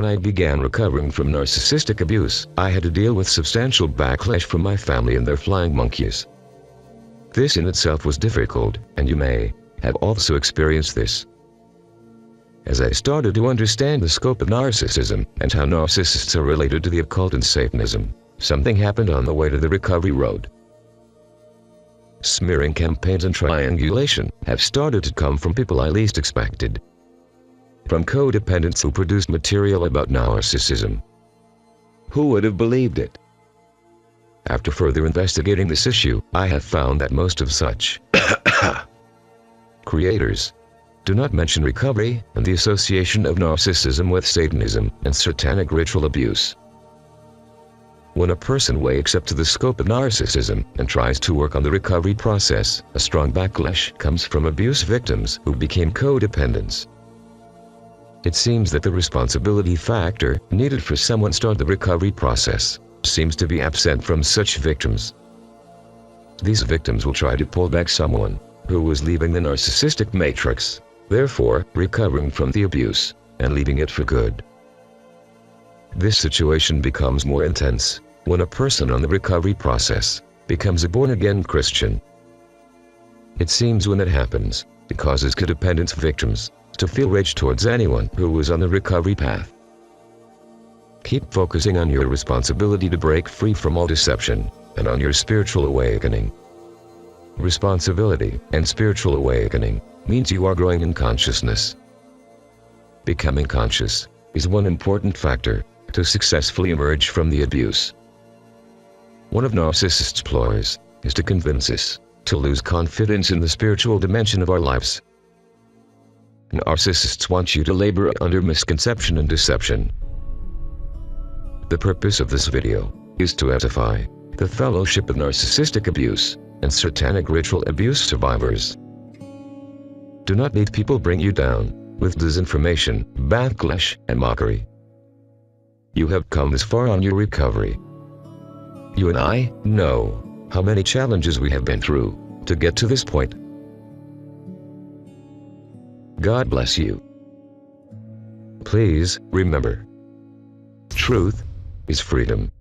When I began recovering from narcissistic abuse, I had to deal with substantial backlash from my family and their flying monkeys. This in itself was difficult, and you may have also experienced this. As I started to understand the scope of narcissism and how narcissists are related to the occult and Satanism, something happened on the way to the recovery road. Smearing campaigns and triangulation have started to come from people I least expected. From codependents who produced material about narcissism. Who would have believed it? After further investigating this issue, I have found that most of such creators do not mention recovery and the association of narcissism with Satanism and satanic ritual abuse. When a person wakes up to the scope of narcissism and tries to work on the recovery process, a strong backlash comes from abuse victims who became codependents. It seems that the responsibility factor needed for someone to start the recovery process seems to be absent from such victims. These victims will try to pull back someone who was leaving the narcissistic matrix, therefore recovering from the abuse and leaving it for good. This situation becomes more intense when a person on the recovery process becomes a born-again Christian. It seems when it happens, it causes codependence victims to feel rage towards anyone who was on the recovery path. Keep focusing on your responsibility to break free from all deception and on your spiritual awakening. Responsibility and spiritual awakening means you are growing in consciousness. Becoming conscious is one important factor to successfully emerge from the abuse. One of narcissists' ploys is to convince us to lose confidence in the spiritual dimension of our lives. Narcissists want you to labor under misconception and deception. The purpose of this video is to edify the fellowship of narcissistic abuse and satanic ritual abuse survivors. Do not let people bring you down with disinformation, backlash, and mockery. You have come this far on your recovery. You and I know how many challenges we have been through to get to this point. God bless you. Please remember, truth is freedom.